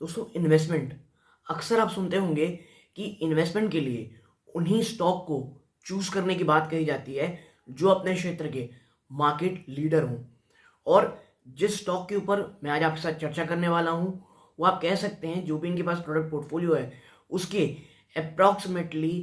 दोस्तों इन्वेस्टमेंट, अक्सर आप सुनते होंगे कि इन्वेस्टमेंट के लिए उन्हीं स्टॉक को चूज करने की बात कही जाती है जो अपने क्षेत्र के मार्केट लीडर हों। और जिस स्टॉक के ऊपर मैं आज आपके साथ चर्चा करने वाला हूं, वो आप कह सकते हैं जो भी इनके पास प्रोडक्ट पोर्टफोलियो है उसके अप्रॉक्सीमेटली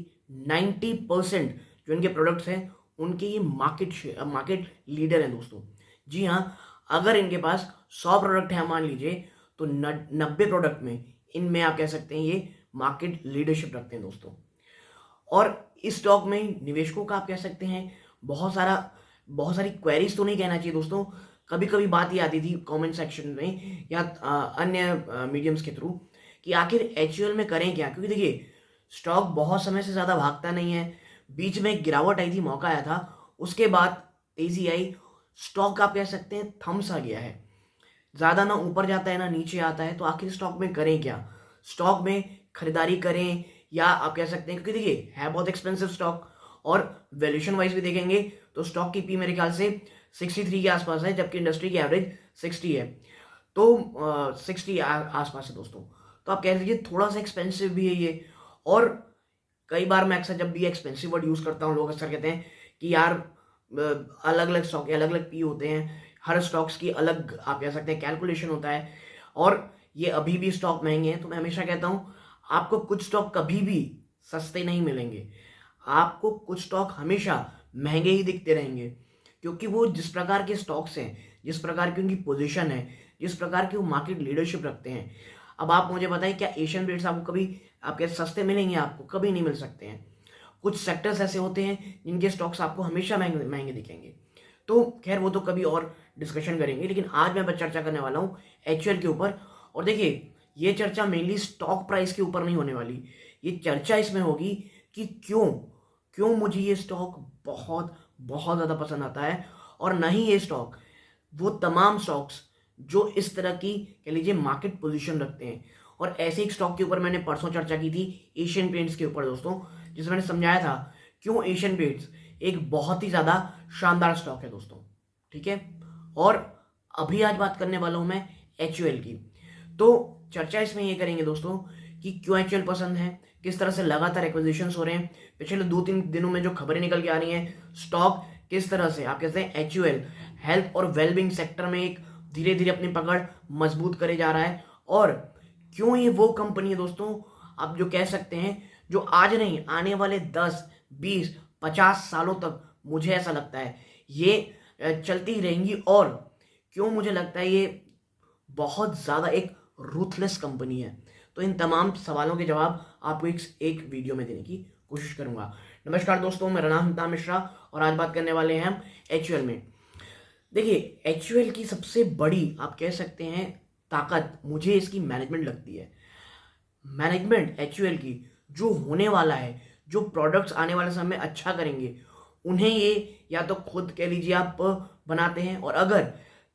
90% जो इनके प्रोडक्ट्स हैं उनके ये मार्केट लीडर हैं दोस्तों। जी हाँ, अगर इनके पास 100 प्रोडक्ट है मान लीजिए, तो 90 प्रोडक्ट में इनमें आप कह सकते हैं ये मार्केट लीडरशिप रखते हैं दोस्तों। और इस स्टॉक में निवेशकों का आप कह सकते हैं बहुत सारी क्वेरीज तो नहीं कहना चाहिए दोस्तों। कभी कभी बात ये आती थी कमेंट सेक्शन में या अन्य मीडियम्स के थ्रू कि आखिर एचयूएल में करें क्या, क्योंकि देखिए स्टॉक बहुत समय से ज़्यादा भागता नहीं है। बीच में एक गिरावट आई थी, मौका आया था, उसके बाद तेजी आई, स्टॉक आप कह सकते हैं थम्स आ गया है, ज़्यादा ना ऊपर जाता है ना नीचे आता है। तो आखिर स्टॉक में करें क्या, स्टॉक में खरीदारी करें या आप कह सकते हैं, क्योंकि देखिए है बहुत एक्सपेंसिव स्टॉक और वैल्यूएशन वाइज भी देखेंगे तो स्टॉक की पी मेरे ख्याल से 63 के आसपास है, जबकि इंडस्ट्री की एवरेज 60 है। तो 60 आसपास है दोस्तों। तो आप कह लीजिए थोड़ा सा एक्सपेंसिव भी है ये। और कई बार मैं अक्सर जब भी एक्सपेंसिव वर्ड यूज़ करता हूँ, लोग अक्सर कहते हैं कि यार अलग अलग स्टॉक के अलग अलग पी होते हैं, हर स्टॉक्स की अलग आप कह सकते हैं कैलकुलेशन होता है, और ये अभी भी स्टॉक महंगे हैं। तो मैं हमेशा कहता हूँ आपको कुछ स्टॉक कभी भी सस्ते नहीं मिलेंगे, आपको कुछ स्टॉक हमेशा महंगे ही दिखते रहेंगे, क्योंकि वो जिस प्रकार के स्टॉक्स हैं, जिस प्रकार की उनकी पोजीशन है, जिस प्रकार की वो मार्केट लीडरशिप रखते हैं। अब आप मुझे बताएं, क्या एशियन पेंट्स आपको कभी आपके सस्ते मिलेंगे? आपको कभी नहीं मिल सकते हैं। कुछ सेक्टर्स ऐसे होते हैं जिनके स्टॉक्स आपको हमेशा महंगे महंगे दिखेंगे। तो खैर वो तो कभी और डिस्कशन करेंगे, लेकिन आज मैं बस चर्चा करने वाला हूँ एचयूएल के ऊपर। और देखिए ये चर्चा मेनली स्टॉक प्राइस के ऊपर नहीं होने वाली, ये चर्चा इसमें होगी कि क्यों क्यों मुझे ये स्टॉक बहुत बहुत ज़्यादा पसंद आता है, और नहीं ये स्टॉक वो तमाम स्टॉक्स जो इस तरह की कह लीजिए मार्केट पोजीशन रखते हैं। और ऐसे एक स्टॉक के ऊपर मैंने परसों चर्चा की थी, एशियन पेंट्स के ऊपर दोस्तों, जिसमें मैंने समझाया था क्यों एशियन पेंट्स एक बहुत ही ज़्यादा शानदार स्टॉक है दोस्तों। ठीक है, और अभी आज बात करने वाला हूं मैं एचयूएल की। तो चर्चा इसमें ये करेंगे दोस्तों कि क्यों एचयूएल पसंद है, किस तरह से लगातार एक्विजिशंस हो रहे हैं, पिछले 2-3 दिनों में जो खबरें निकल के आ रही हैं, स्टॉक किस तरह से आप कहते हैं एचयूएल हेल्थ और वेलबींग सेक्टर में एक धीरे धीरे अपनी पकड़ मजबूत करे जा रहा है, और क्यों ये वो कंपनी है दोस्तों आप जो कह सकते हैं जो आज नहीं आने वाले 10, 20, 50 सालों तक मुझे ऐसा लगता है ये चलती ही रहेंगी। और क्यों मुझे लगता है ये बहुत ज़्यादा एक रूथलेस कंपनी है। तो इन तमाम सवालों के जवाब आपको एक वीडियो में देने की कोशिश करूंगा। नमस्कार दोस्तों, मेरा नाम हिता मिश्रा और आज बात करने वाले हैं हम एचयूएल में। देखिए एचयूएल की सबसे बड़ी आप कह सकते हैं ताकत मुझे इसकी मैनेजमेंट लगती है। मैनेजमेंट एचयूएल की जो होने वाला है, जो प्रोडक्ट्स आने वाले समय में अच्छा करेंगे, उन्हें ये या तो खुद कह लीजिए आप बनाते हैं, और अगर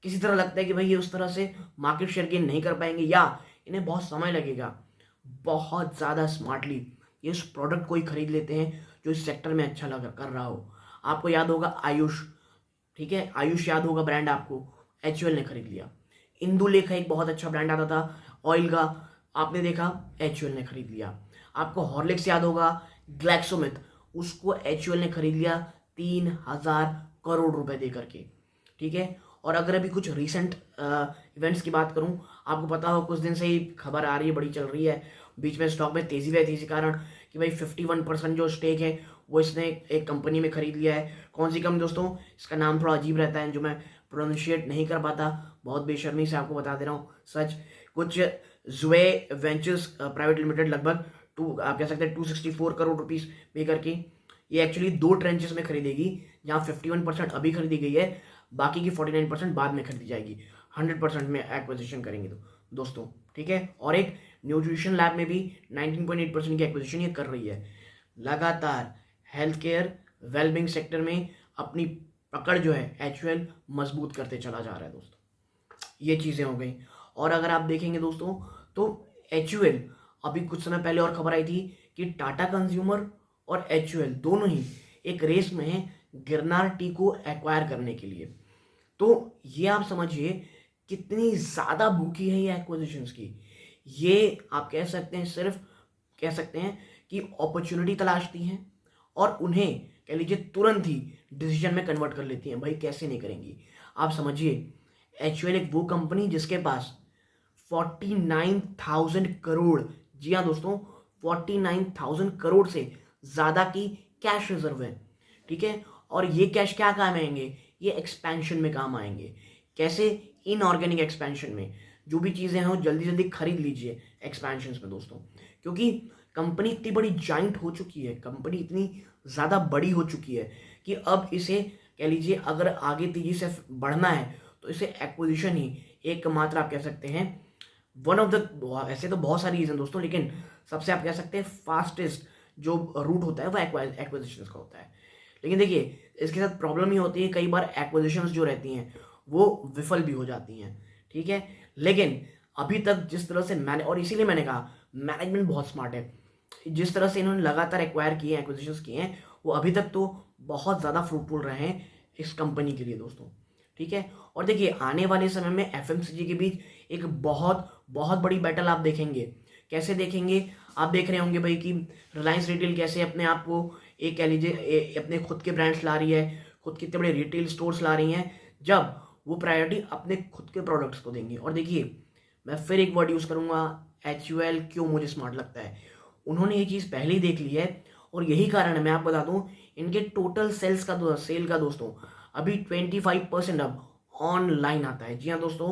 किसी तरह लगता है कि भाई ये उस तरह से मार्केट शेयर गेन नहीं कर पाएंगे या इन्हें बहुत समय लगेगा, बहुत ज़्यादा स्मार्टली ये उस प्रोडक्ट को ही खरीद लेते हैं जो इस सेक्टर में अच्छा लगा कर रहा हो। आपको याद होगा आयुष, ठीक है, आयुष याद होगा ब्रांड आपको, एचयूएल ने खरीद लिया। इंदुलेखा एक बहुत अच्छा ब्रांड आता था ऑयल का, आपने देखा एचयूएल ने खरीद लिया। आपको हॉर्लिक्स याद होगा, ग्लैक्सोमिथ, उसको एचयूएल ने खरीद लिया 3000 करोड़ रुपए दे करके। ठीक है, और अगर अभी कुछ रीसेंट इवेंट्स की बात करूं, आपको पता हो कुछ दिन से ही खबर आ रही है, बड़ी चल रही है, बीच में स्टॉक में तेजी आई थी इसी कारण कि भाई 51% जो स्टेक है वो इसने एक कंपनी में खरीद लिया है। कौन सी कंपनी दोस्तों, इसका नाम थोड़ा अजीब रहता है जो मैं प्रोनाउंशिएट नहीं कर पाता, बहुत बेशर्मी से आपको बता दे रहा हूँ सच। कुछ जुए वेंचर्स प्राइवेट लिमिटेड लगभग आप कह सकते हैं 264 करोड़ रुपीस पे करके ये एक्चुअली 2 ट्रेंचेस में खरीदेगी, जहाँ 51% अभी खरीदी गई है, बाकी की 49% बाद में खरीदी जाएगी। 100% में एक्विजिशन करेंगे तो दोस्तों, ठीक है। और एक न्यूट्रिशन लैब में भी 19.8% की एक्विजिशन ये कर रही है। लगातार हेल्थ केयर वेलबिंग सेक्टर में अपनी पकड़ जो है एचयूएल मजबूत करते चला जा रहा है दोस्तों। ये चीज़ें हो गई। और अगर आप देखेंगे दोस्तों तो एचयूएल, अभी कुछ समय पहले और खबर आई थी कि टाटा कंज्यूमर और एचयूएल दोनों ही एक रेस में हैं गिरनार टी को एक्वायर करने के लिए। तो ये आप समझिए कितनी ज़्यादा भूखी है ये एक्विजिशंस की। ये आप कह सकते हैं, सिर्फ कह सकते हैं कि अपॉर्चुनिटी तलाशती हैं और उन्हें कह लीजिए तुरंत ही डिसीजन में कन्वर्ट कर लेती हैं। भाई कैसे नहीं करेंगी, आप समझिए। एचयूएल एक वो कंपनी जिसके पास 49,000 करोड़, जी हाँ दोस्तों, 49,000 करोड़ से ज़्यादा की कैश रिजर्व है, ठीक है। और ये कैश क्या काम आएंगे, ये एक्सपेंशन में काम आएंगे। कैसे, इनऑर्गेनिक एक्सपेंशन में। जो भी चीज़ें हैं वो जल्दी जल्दी खरीद लीजिए एक्सपेंशन में दोस्तों, क्योंकि कंपनी इतनी बड़ी जाइंट हो चुकी है, कंपनी इतनी ज़्यादा बड़ी हो चुकी है कि अब इसे कह लीजिए अगर आगे तेजी से बढ़ना है तो इसे एक्विजिशन ही एकमात्र आप कह सकते हैं, वन ऑफ द, ऐसे तो बहुत सारी रीज़न दोस्तों, लेकिन सबसे आप कह सकते हैं फास्टेस्ट जो रूट होता है वो एक्विजिशन का होता है। लेकिन देखिए इसके साथ प्रॉब्लम ही होती है, कई बार एक्विजिशंस जो रहती हैं वो विफल भी हो जाती हैं, ठीक है। लेकिन अभी तक जिस तरह से मैंने, और इसीलिए मैंने कहा मैनेजमेंट बहुत स्मार्ट है, जिस तरह से इन्होंने लगातार एक्वायर किए हैं, एक्विजिशंस किए हैं, वो अभी तक तो बहुत ज़्यादा फ्रूटफुल रहे हैं इस कंपनी के लिए दोस्तों, ठीक है। और देखिए आने वाले समय में एफएमसीजी के बीच एक बहुत बहुत बड़ी बैटल आप देखेंगे। कैसे देखेंगे, आप देख रहे होंगे भाई कि रिलायंस रिटेल कैसे अपने आप को एक कह लीजिए अपने खुद के ब्रांड्स ला रही है, खुद के इतने बड़े रिटेल स्टोर्स ला रही हैं, जब वो प्रायोरिटी अपने खुद के प्रोडक्ट्स को देंगी। और देखिए मैं फिर एक वर्ड यूज़ करूँगा, एचयूएल क्यों मुझे स्मार्ट लगता है, उन्होंने ये चीज़ पहले ही देख ली है। और यही कारण है, मैं आपको बता दूं, इनके टोटल सेल का दोस्तों अभी 25% अब ऑनलाइन आता है। जी हाँ दोस्तों,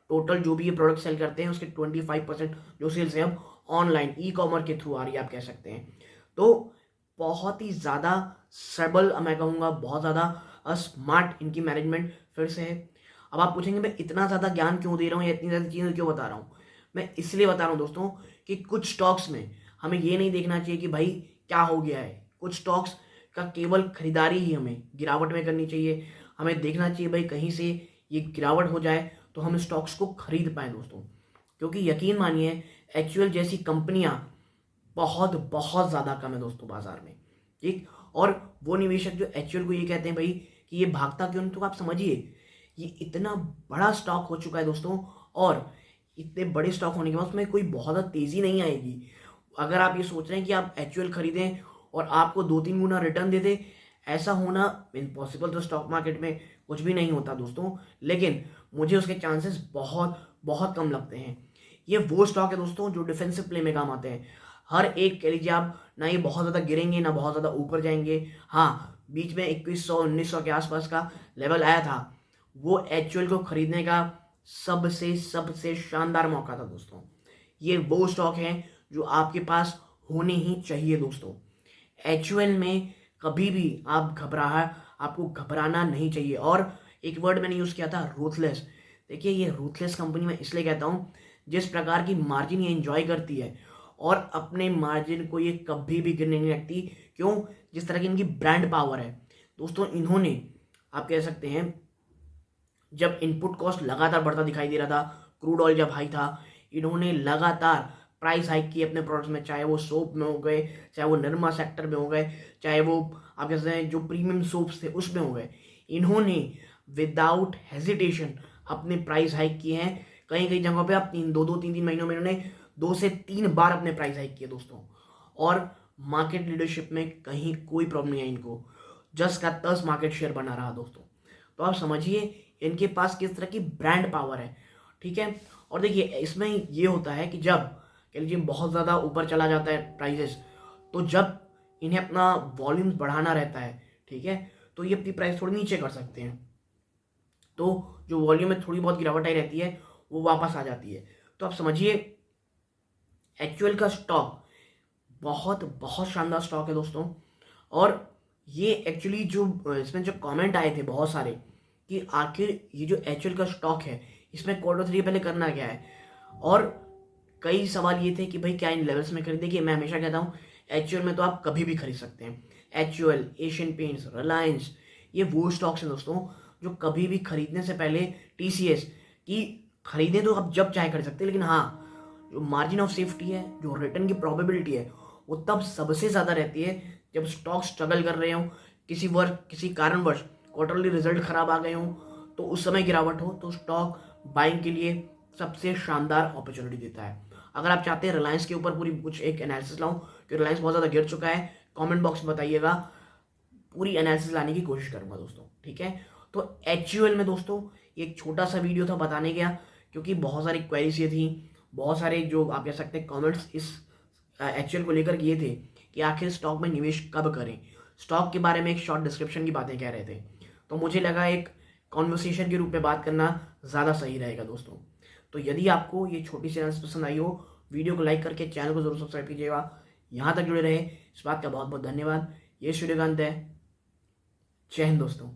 टोटल जो भी ये प्रोडक्ट सेल करते हैं उसके 25% जो सेल्स है अब ऑनलाइन ई कॉमर्स के थ्रू आ रही है, आप कह सकते हैं। तो बहुत ही ज़्यादा सबल, मैं कहूँगा बहुत ज़्यादा स्मार्ट इनकी मैनेजमेंट फिर से है। अब आप पूछेंगे मैं इतना ज़्यादा ज्ञान क्यों दे रहा हूँ या इतनी ज़्यादा चीज़ें क्यों बता रहा हूँ। मैं इसलिए बता रहा हूँ दोस्तों कि कुछ स्टॉक्स में हमें ये नहीं देखना चाहिए कि भाई क्या हो गया है। कुछ स्टॉक्स का केवल खरीदारी ही हमें गिरावट में करनी चाहिए। हमें देखना चाहिए भाई कहीं से ये गिरावट हो जाए तो हम स्टॉक्स को खरीद पाएँ दोस्तों, क्योंकि यकीन मानिए एक्चुअल जैसी कंपनियां बहुत बहुत ज़्यादा कम है दोस्तों बाजार में, ठीक। और वो निवेशक जो एक्चुअल को ये कहते हैं भाई कि ये भागता क्यों नहीं, तो आप समझिए ये इतना बड़ा स्टॉक हो चुका है दोस्तों, और इतने बड़े स्टॉक होने के बाद उसमें कोई बहुत ज़्यादा तेज़ी नहीं आएगी। अगर आप ये सोच रहे हैं कि आप एक्चुअल खरीदें और आपको 2-3 गुना रिटर्न दे दे, ऐसा होना इम्पॉसिबल तो स्टॉक मार्केट में कुछ भी नहीं होता दोस्तों, लेकिन मुझे उसके चांसेस बहुत बहुत कम लगते हैं। ये वो स्टॉक है दोस्तों जो डिफेंसिव प्ले में काम आते हैं। हर एक कह लीजिए आप, ना ये बहुत ज़्यादा गिरेंगे ना बहुत ज़्यादा ऊपर जाएंगे। हाँ, बीच में 2100-1900 के आसपास का लेवल आया था, वो एक्चुअल को खरीदने का सबसे सबसे शानदार मौका था दोस्तों। ये वो स्टॉक हैं जो आपके पास होने ही चाहिए दोस्तों। एक्चुअल में कभी भी आपको घबराना नहीं चाहिए। और एक वर्ड मैंने यूज़ किया था, रूथलेस। देखिए ये रूथलेस कंपनी मैं इसलिए कहता हूँ, जिस प्रकार की मार्जिन ये एंजॉय करती है और अपने मार्जिन को ये कभी भी गिरने नहीं रखती। क्यों? जिस तरह की इनकी ब्रांड पावर है दोस्तों। इन्होंने, आप कह सकते हैं, जब इनपुट कॉस्ट लगातार बढ़ता दिखाई दे रहा था, क्रूड ऑयल जब हाई था, इन्होंने लगातार प्राइस हाइक की अपने प्रोडक्ट्स में, चाहे वो सोप में हो गए, चाहे वो निरमा सेक्टर में हो गए, चाहे वो आप कह सकते हैं जो प्रीमियम सोप्स थे उसमें हो गए। इन्होंने विदाउट हेजिटेशन अपने प्राइस हाइक किए हैं। कई कई जगहों पे आप 3 महीनों में इन्होंने 2 से 3 बार अपने प्राइस हाइक किए दोस्तों। और मार्केट लीडरशिप में कहीं कोई प्रॉब्लम नहीं है इनको, जस का तस मार्केट शेयर बना रहा दोस्तों। तो आप समझिए इनके पास किस तरह की ब्रांड पावर है, ठीक है। और देखिए इसमें ये होता है कि जब कह लीजिए बहुत ज़्यादा ऊपर चला जाता है प्राइजेस, तो जब इन्हें अपना वॉल्यूम बढ़ाना रहता है, ठीक है, तो ये अपनी प्राइस थोड़ी नीचे कर सकते हैं। तो जो वॉल्यूम में थोड़ी बहुत गिरावट आई रहती है वो वापस आ जाती है। तो आप समझिए एक्चुअल का स्टॉक बहुत बहुत शानदार स्टॉक है दोस्तों। और ये एक्चुअली जो इसमें जो कमेंट आए थे बहुत सारे कि आखिर ये जो एक्चुअल का स्टॉक है इसमें Q3 पहले करना क्या है, और कई सवाल ये थे कि भाई क्या इन लेवल्स में खरीदे। कि मैं हमेशा कहता हूँ एक्चुअल में तो आप कभी भी खरीद सकते हैं। एक्चुअल, एशियन पेंट्स, रिलायंस, ये वो स्टॉक्स हैं दोस्तों जो कभी भी खरीदने से पहले, TCS की खरीदें तो आप जब चाहे खरीद सकते हैं, लेकिन हाँ जो मार्जिन ऑफ सेफ्टी है, जो रिटर्न की प्रोबेबिलिटी है, वो तब सबसे ज़्यादा रहती है जब स्टॉक स्ट्रगल कर रहे हो, किसी कारणवश क्वार्टरली रिजल्ट खराब आ गए हों, तो उस समय गिरावट हो तो स्टॉक बाइंग के लिए सबसे शानदार अपॉर्चुनिटी देता है। अगर आप चाहते हैं रिलायंस के ऊपर पूरी कुछ एक एनालिसिस लाऊं कि रिलायंस बहुत ज़्यादा गिर चुका है, कमेंट बॉक्स में बताइएगा, पूरी एनालिसिस लाने की कोशिश करूंगा दोस्तों, ठीक है। तो एचयूएल में दोस्तों एक छोटा सा वीडियो था बताने गया, क्योंकि बहुत सारी क्वेरीज ये थी, बहुत सारे जो आप कह सकते हैं कमेंट्स इस एचयूएल को लेकर किए थे कि आखिर स्टॉक में निवेश कब करें, स्टॉक के बारे में एक शॉर्ट डिस्क्रिप्शन की बातें कह रहे थे। तो मुझे लगा एक कॉन्वर्सेशन के रूप में बात करना ज़्यादा सही रहेगा दोस्तों। तो यदि आपको ये छोटी सी एनालिसिस पसंद आई हो, वीडियो को लाइक करके चैनल को जरूर सब्सक्राइब कीजिएगा। यहाँ तक जुड़े रहे, इस बात का बहुत बहुत धन्यवाद। ये सूर्यकांत है। जय हिंद दोस्तों।